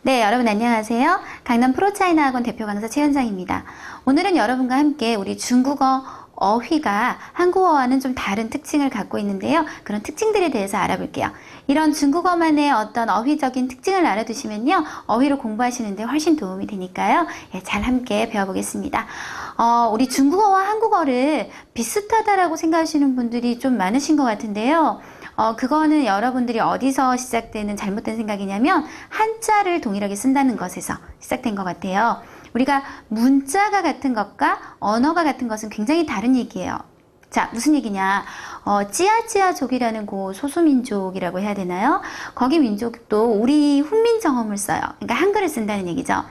네, 여러분 안녕하세요. 강남 프로차이나 학원 대표 강사 최현정입니다. 오늘은 여러분과 함께 우리 중국어 어휘가 한국어와는 좀 다른 특징을 갖고 있는데요. 그런 특징들에 대해서 알아볼게요. 이런 중국어만의 어떤 어휘적인 특징을 알아두시면요. 어휘를 공부하시는데 훨씬 도움이 되니까요. 잘 함께 배워보겠습니다. 우리 중국어와 한국어를 비슷하다라고 생각하시는 분들이 좀 많으신 것 같은데요. 그거는 여러분들이 어디서 시작되는 잘못된 생각이냐면 한자를 동일하게 쓴다는 것에서 시작된 것 같아요. 우리가 문자가 같은 것과 언어가 같은 것은 굉장히 다른 얘기예요. 자, 무슨 얘기냐? 찌아찌아족이라는 그 소수민족이라고 해야 되나요? 거기 민족도 우리 훈민정음을 써요. 그러니까 한글을 쓴다는 얘기죠.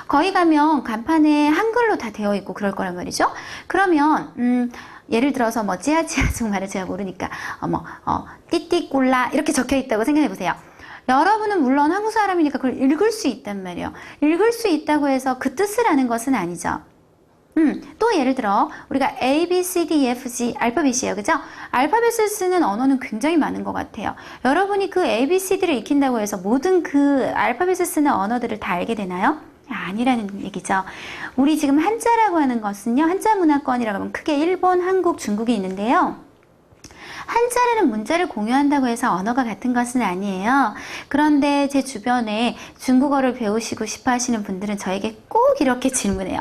거기 가면 간판에 한글로 다 되어 있고 그럴 거란 말이죠. 그러면 예를 들어서 뭐 찌아찌아족 말을 제가 모르니까 띠띠꼴라 이렇게 적혀 있다고 생각해 보세요. 여러분은 물론 한국 사람이니까 그걸 읽을 수 있단 말이에요. 읽을 수 있다고 해서 그 뜻을 아는 것은 아니죠. 또 예를 들어 우리가 A, B, C, D, E, F, G 알파벳이에요. 그죠? 알파벳을 쓰는 언어는 굉장히 많은 것 같아요. 여러분이 그 A, B, C, D를 익힌다고 해서 모든 그 알파벳을 쓰는 언어들을 다 알게 되나요? 아니라는 얘기죠. 우리 지금 한자라고 하는 것은요. 한자 문화권이라고 하면 크게 일본, 한국, 중국이 있는데요. 한자라는 문자를 공유한다고 해서 언어가 같은 것은 아니에요. 그런데 제 주변에 중국어를 배우시고 싶어 하시는 분들은 저에게 꼭 이렇게 질문해요.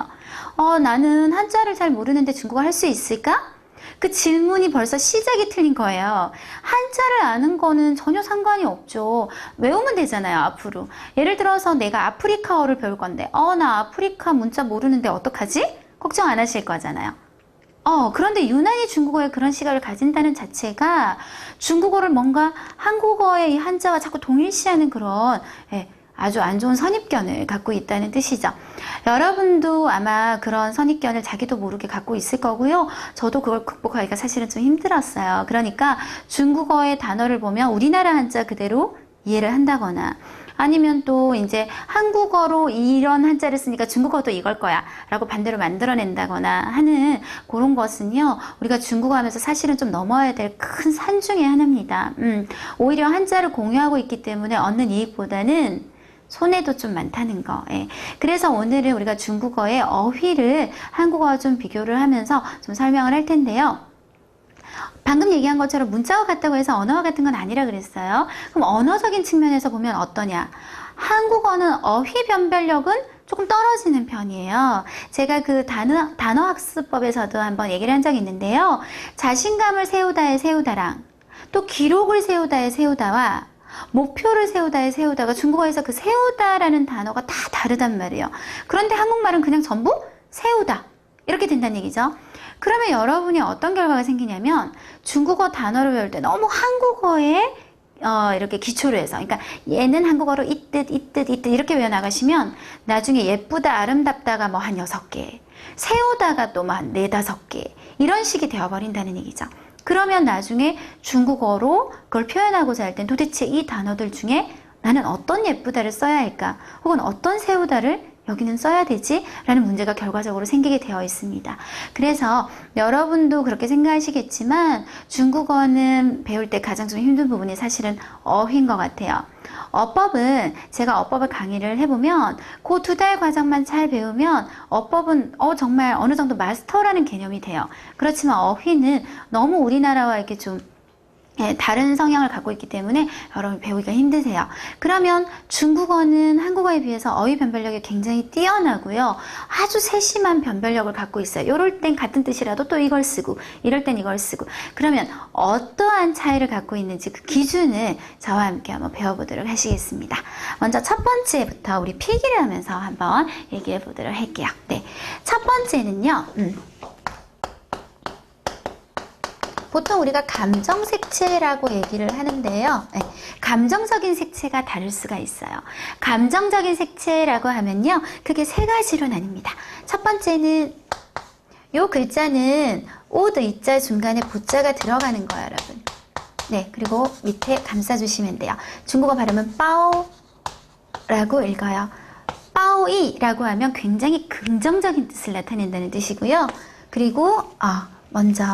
나는 한자를 잘 모르는데 중국어 할 수 있을까? 그 질문이 벌써 시작이 틀린 거예요. 한자를 아는 거는 전혀 상관이 없죠. 외우면 되잖아요, 앞으로. 예를 들어서 내가 아프리카어를 배울 건데, 나 아프리카 문자 모르는데 어떡하지? 걱정 안 하실 거잖아요. 그런데 유난히 중국어에 그런 시각을 가진다는 자체가 중국어를 뭔가 한국어의 이 한자와 자꾸 동일시하는 그런, 아주 안 좋은 선입견을 갖고 있다는 뜻이죠. 여러분도 아마 그런 선입견을 자기도 모르게 갖고 있을 거고요. 저도 그걸 극복하기가 사실은 좀 힘들었어요. 그러니까 중국어의 단어를 보면 우리나라 한자 그대로 이해를 한다거나 아니면 또 이제 한국어로 이런 한자를 쓰니까 중국어도 이걸 거야 라고 반대로 만들어낸다거나 하는 그런 것은요. 우리가 중국어 하면서 사실은 좀 넘어야 될 큰 산 중에 하나입니다. 오히려 한자를 공유하고 있기 때문에 얻는 이익보다는 손해도 좀 많다는 거. 그래서 오늘은 우리가 중국어의 어휘를 한국어와 좀 비교를 하면서 좀 설명을 할 텐데요. 방금 얘기한 것처럼 문자와 같다고 해서 언어와 같은 건 아니라 그랬어요. 그럼 언어적인 측면에서 보면 어떠냐? 한국어는 어휘 변별력은 조금 떨어지는 편이에요. 제가 그 단어학습법에서도 한번 얘기를 한 적이 있는데요. 자신감을 세우다의 세우다랑 또 기록을 세우다의 세우다와 목표를 세우다의 세우다가 중국어에서 그 세우다라는 단어가 다 다르단 말이에요. 그런데 한국말은 그냥 전부 세우다 이렇게 된다는 얘기죠. 그러면 여러분이 어떤 결과가 생기냐면 중국어 단어를 배울 때 너무 한국어에 이렇게 기초를 해서 그러니까 얘는 한국어로 이 뜻 이렇게 외워나가시면 나중에 예쁘다 아름답다가 뭐 한 6개 세우다가 또 뭐 한 4, 5개 이런 식이 되어버린다는 얘기죠. 그러면 나중에 중국어로 그걸 표현하고자 할 땐 도대체 이 단어들 중에 나는 어떤 예쁘다를 써야 할까? 혹은 어떤 세우다를 여기는 써야 되지? 라는 문제가 결과적으로 생기게 되어 있습니다. 그래서 여러분도 그렇게 생각하시겠지만 중국어는 배울 때 가장 좀 힘든 부분이 사실은 어휘인 것 같아요. 어법은 제가 어법을 강의를 해보면 그 2달 과정만 잘 배우면 어법은 정말 어느 정도 마스터라는 개념이 돼요. 그렇지만 어휘는 너무 우리나라와 이렇게 좀 다른 성향을 갖고 있기 때문에 여러분 배우기가 힘드세요. 그러면 중국어는 한국어에 비해서 어휘 변별력이 굉장히 뛰어나고요. 아주 세심한 변별력을 갖고 있어요. 이럴 땐 같은 뜻이라도 또 이걸 쓰고 이럴 땐 이걸 쓰고 그러면 어떠한 차이를 갖고 있는지 그 기준을 저와 함께 한번 배워보도록 하시겠습니다. 먼저 첫 번째부터 우리 필기를 하면서 한번 얘기해 보도록 할게요. 네, 첫 번째는요. 보통 우리가 감정 색채라고 얘기를 하는데요. 감정적인 색채가 다를 수가 있어요. 감정적인 색채라고 하면요. 크게 3가지로 나뉩니다. 첫 번째는 요 글자는 오드 이자 중간에 보자가 들어가는 거예요, 여러분. 네, 그리고 밑에 감싸주시면 돼요. 중국어 발음은 빠오라고 읽어요. 빠오이라고 하면 굉장히 긍정적인 뜻을 나타낸다는 뜻이고요. 그리고 먼저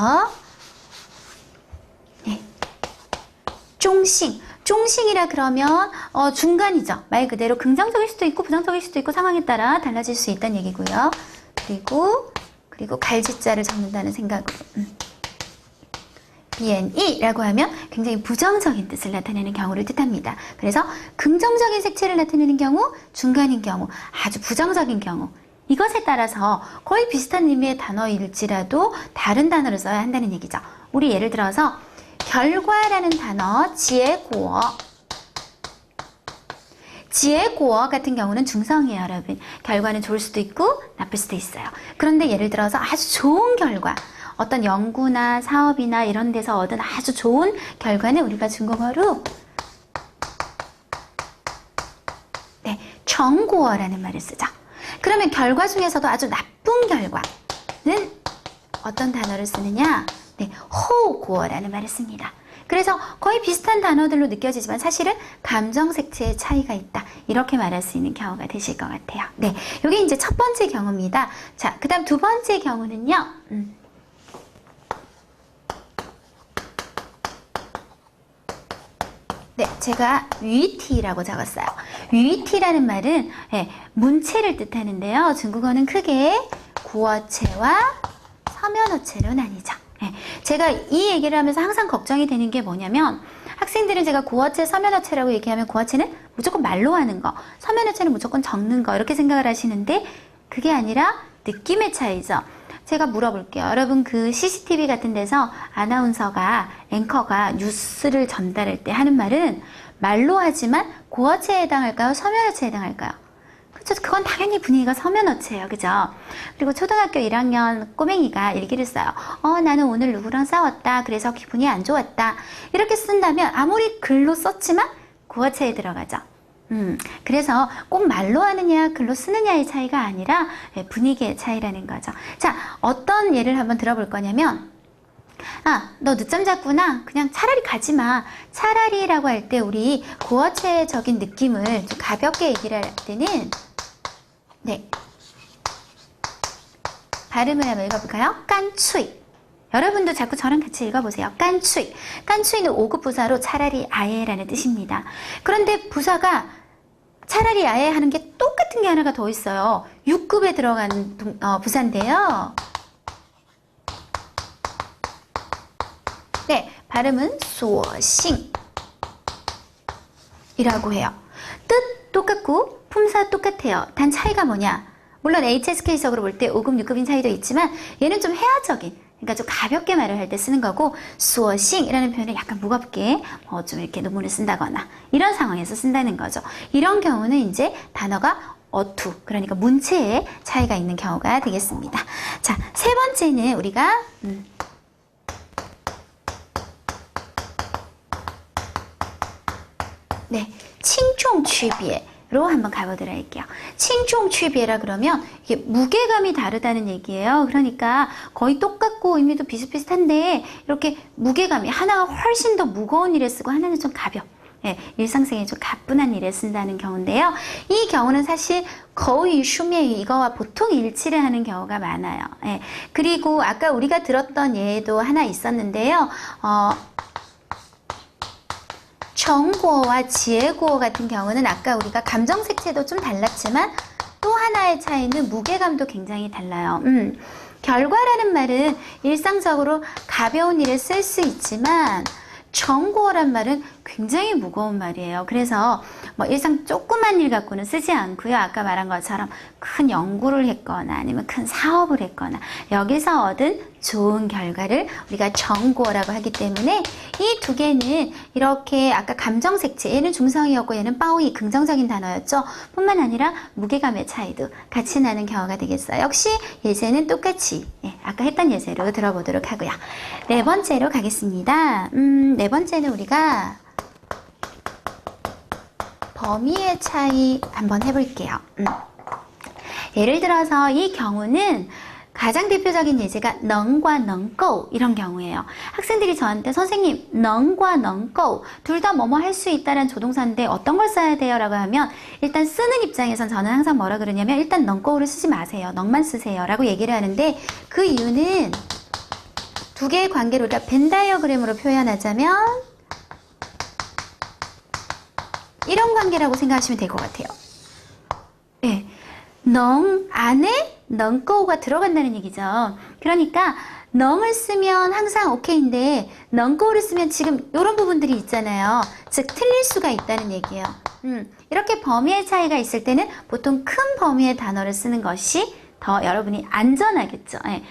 쫑싱이라 그러면 중간이죠. 말 그대로 긍정적일 수도 있고 부정적일 수도 있고 상황에 따라 달라질 수 있다는 얘기고요. 그리고 갈지자를 적는다는 생각으로 BNE라고 하면 굉장히 부정적인 뜻을 나타내는 경우를 뜻합니다. 그래서 긍정적인 색채를 나타내는 경우, 중간인 경우, 아주 부정적인 경우, 이것에 따라서 거의 비슷한 의미의 단어일지라도 다른 단어를 써야 한다는 얘기죠. 우리 예를 들어서 결과라는 단어, 지혜고어 같은 경우는 중성이에요, 여러분. 결과는 좋을 수도 있고 나쁠 수도 있어요. 그런데 예를 들어서 아주 좋은 결과, 어떤 연구나 사업이나 이런 데서 얻은 아주 좋은 결과는 우리가 중국어로 정고어라는 말을 쓰죠. 그러면 결과 중에서도 아주 나쁜 결과는 어떤 단어를 쓰느냐? 호고어라는 말을 씁니다. 그래서 거의 비슷한 단어들로 느껴지지만 사실은 감정 색채의 차이가 있다. 이렇게 말할 수 있는 경우가 되실 것 같아요. 네, 이게 이제 첫 번째 경우입니다. 자, 그 다음 두 번째 경우는요. 네, 제가 위티라고 적었어요. 위티라는 말은 문체를 뜻하는데요. 중국어는 크게 구어체와 서면어체로 나뉘죠. 제가 이 얘기를 하면서 항상 걱정이 되는 게 뭐냐면 학생들은 제가 구어체, 서면어체라고 얘기하면 구어체는 무조건 말로 하는 거, 서면어체는 무조건 적는 거 이렇게 생각을 하시는데 그게 아니라 느낌의 차이죠. 제가 물어볼게요. 여러분 그 CCTV 같은 데서 아나운서가, 앵커가 뉴스를 전달할 때 하는 말은 말로 하지만 구어체에 해당할까요? 서면어체에 해당할까요? 그렇죠. 그건 당연히 분위기가 서면어체예요. 그죠? 그리고 초등학교 1학년 꼬맹이가 일기를 써요. 나는 오늘 누구랑 싸웠다. 그래서 기분이 안 좋았다. 이렇게 쓴다면 아무리 글로 썼지만 구어체에 들어가죠. 그래서 꼭 말로 하느냐 글로 쓰느냐의 차이가 아니라 분위기의 차이라는 거죠. 자, 어떤 예를 한번 들어볼 거냐면 너 늦잠 잤구나. 그냥 차라리 가지 마. 차라리라고 할 때 우리 구어체적인 느낌을 좀 가볍게 얘기를 할 때는 발음을 한번 읽어볼까요? 깐추이. 여러분도 자꾸 저랑 같이 읽어보세요. 깐추이. 깐추이는 5급 부사로 차라리 아예라는 뜻입니다. 그런데 부사가 차라리 아예 하는 게 똑같은 게 하나가 더 있어요. 6급에 들어간 부사인데요. 네, 발음은 소싱 이라고 해요. 뜻 똑같고 품사 똑같아요. 단 차이가 뭐냐? 물론 HSK적으로 볼 때 5급, 6급인 차이도 있지만 얘는 좀 회화적인, 그러니까 좀 가볍게 말을 할 때 쓰는 거고 수어싱이라는 표현을 약간 무겁게 좀 이렇게 논문을 쓴다거나 이런 상황에서 쓴다는 거죠. 이런 경우는 이제 단어가 어투, 그러니까 문체의 차이가 있는 경우가 되겠습니다. 자, 세 번째는 우리가 칭총 취비로 한번 가보도록 할게요. 칭총 취비라 그러면 이게 무게감이 다르다는 얘기예요. 그러니까 거의 똑같고 의미도 비슷비슷한데 이렇게 무게감이 하나가 훨씬 더 무거운 일에 쓰고 하나는 좀 가벼워. 일상생에 좀 가뿐한 일에 쓴다는 경우인데요. 이 경우는 사실 거의 슈미에 이거와 보통 일치를 하는 경우가 많아요. 그리고 아까 우리가 들었던 예도 하나 있었는데요. 정고어와 지혜고어 같은 경우는 아까 우리가 감정 색채도 좀 달랐지만 또 하나의 차이는 무게감도 굉장히 달라요. 결과라는 말은 일상적으로 가벼운 일에 쓸 수 있지만 정고어란 말은 굉장히 무거운 말이에요. 그래서 일상 조그만 일 갖고는 쓰지 않고요. 아까 말한 것처럼 큰 연구를 했거나 아니면 큰 사업을 했거나 여기서 얻은 좋은 결과를 우리가 정고어라고 하기 때문에 이 두 개는 이렇게 아까 감정 색채, 얘는 중성이었고 얘는 빠오이 긍정적인 단어였죠. 뿐만 아니라 무게감의 차이도 같이 나는 경우가 되겠어요. 역시 예제는 똑같이 아까 했던 예제로 들어보도록 하고요. 네 번째로 가겠습니다. 네 번째는 우리가 범위의 차이 한번 해볼게요. 예를 들어서 이 경우는 가장 대표적인 예제가 넝과 넝고 이런 경우예요. 학생들이 저한테 선생님 넝과 넝고 둘 다 뭐뭐 할 수 있다는 조동사인데 어떤 걸 써야 돼요? 라고 하면 일단 쓰는 입장에선 저는 항상 뭐라 그러냐면 일단 넝고를 쓰지 마세요. 넝만 쓰세요. 라고 얘기를 하는데 그 이유는 두 개의 관계를 우리가 벤 다이어그램으로 표현하자면 이런 관계라고 생각하시면 될 것 같아요. 예, 넝 안에 넝거우가 들어간다는 얘기죠. 그러니까 넝을 쓰면 항상 오케이인데 넝거우를 쓰면 지금 이런 부분들이 있잖아요. 즉 틀릴 수가 있다는 얘기예요. 이렇게 범위의 차이가 있을 때는 보통 큰 범위의 단어를 쓰는 것이 더 여러분이 안전하겠죠. 예.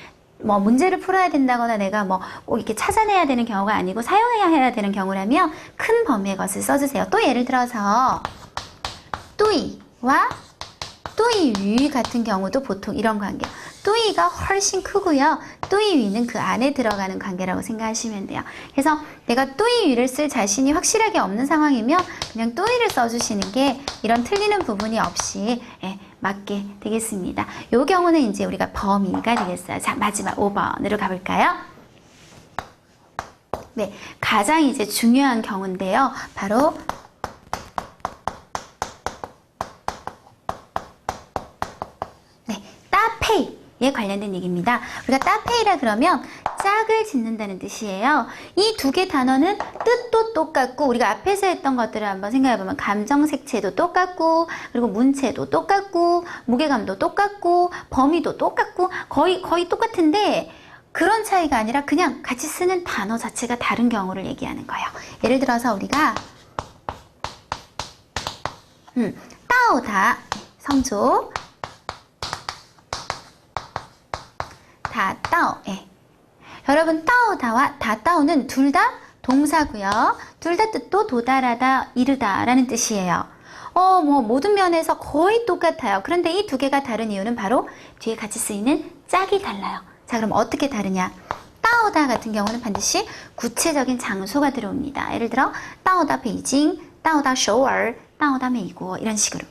뭐 문제를 풀어야 된다거나 내가 뭐 꼭 이렇게 찾아내야 되는 경우가 아니고 사용해야 되는 경우라면 큰 범위의 것을 써주세요. 또 예를 들어서 뚜이와 뚜이위 같은 경우도 보통 이런 관계. 뚜이가 훨씬 크고요. 뚜이위는 그 안에 들어가는 관계라고 생각하시면 돼요. 그래서 내가 뚜이위를 쓸 자신이 확실하게 없는 상황이면 그냥 뚜이를 써주시는 게 이런 틀리는 부분이 없이 맞게 되겠습니다. 이 경우는 이제 우리가 범위가 되겠어요. 자, 마지막 5번으로 가볼까요? 네, 가장 이제 중요한 경우인데요. 바로 따페이에 관련된 얘기입니다. 우리가 따페이라 그러면 짝을 짓는다는 뜻이에요. 이 두 개 단어는 뜻도 똑같고 우리가 앞에서 했던 것들을 한번 생각해보면 감정 색채도 똑같고 그리고 문체도 똑같고 무게감도 똑같고 범위도 똑같고 거의 똑같은데 그런 차이가 아니라 그냥 같이 쓰는 단어 자체가 다른 경우를 얘기하는 거예요. 예를 들어서 우리가 따오다 성조 다따오. 여러분 따오다와 다따오는 둘 다 동사고요. 둘 다 뜻도 도달하다, 이르다 라는 뜻이에요. 뭐 모든 면에서 거의 똑같아요. 그런데 이 두 개가 다른 이유는 바로 뒤에 같이 쓰이는 짝이 달라요. 자, 그럼 어떻게 다르냐? 따오다 같은 경우는 반드시 구체적인 장소가 들어옵니다. 예를 들어 따오다 베이징, 따오다 서울, 따오다 메이고 이런 식으로.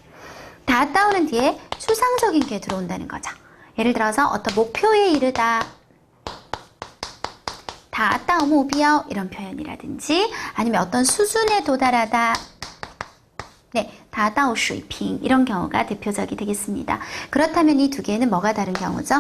다따오는 뒤에 추상적인 게 들어온다는 거죠. 예를 들어서 어떤 목표에 이르다, 다따오 모비어 이런 표현이라든지 아니면 어떤 수준에 도달하다, 네, 다따오 수이핑 이런 경우가 대표적이 되겠습니다. 그렇다면 이 두 개는 뭐가 다른 경우죠?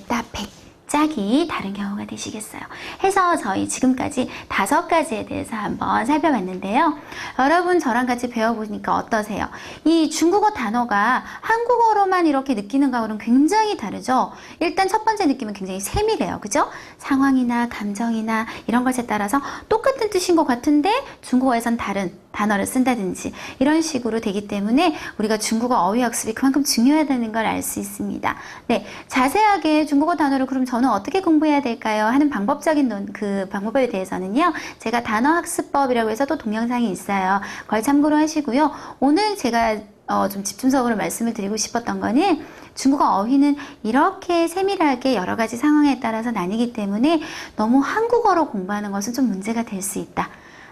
따페, 짝이 다른 경우가 되시겠어요. 해서 저희 지금까지 5가지에 대해서 한번 살펴봤는데요. 여러분 저랑 같이 배워보니까 어떠세요? 이 중국어 단어가 한국어로만 이렇게 느끼는 거하고는 굉장히 다르죠? 일단 첫 번째 느낌은 굉장히 세밀해요. 그죠? 상황이나 감정이나 이런 것에 따라서 똑같은 뜻인 것 같은데 중국어에선 다른 단어를 쓴다든지 이런 식으로 되기 때문에 우리가 중국어 어휘 학습이 그만큼 중요하다는 걸 알 수 있습니다. 네, 자세하게 중국어 단어를 그럼 저는 어떻게 공부해야 될까요? 하는 방법적인 그 방법에 대해서는요. 제가 단어 학습법이라고 해서 또 동영상이 있어요. 그걸 참고로 하시고요. 오늘 제가 좀 집중적으로 말씀을 드리고 싶었던 거는 중국어 어휘는 이렇게 세밀하게 여러 가지 상황에 따라서 나뉘기 때문에 너무 한국어로 공부하는 것은 좀 문제가 될 수 있다.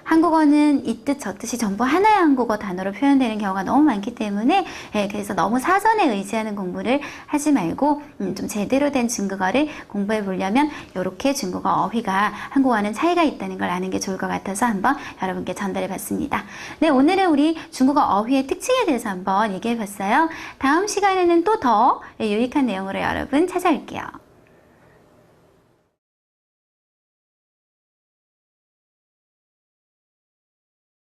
한국어는 이 뜻 저 뜻이 전부 하나의 한국어 단어로 표현되는 경우가 너무 많기 때문에 그래서 너무 사전에 의지하는 공부를 하지 말고 좀 제대로 된 중국어를 공부해 보려면 이렇게 중국어 어휘가 한국어와는 차이가 있다는 걸 아는 게 좋을 것 같아서 한번 여러분께 전달해 봤습니다. 네, 오늘은 우리 중국어 어휘의 특징에 대해서 한번 얘기해 봤어요. 다음 시간에는 또 더 유익한 내용으로 여러분 찾아올게요.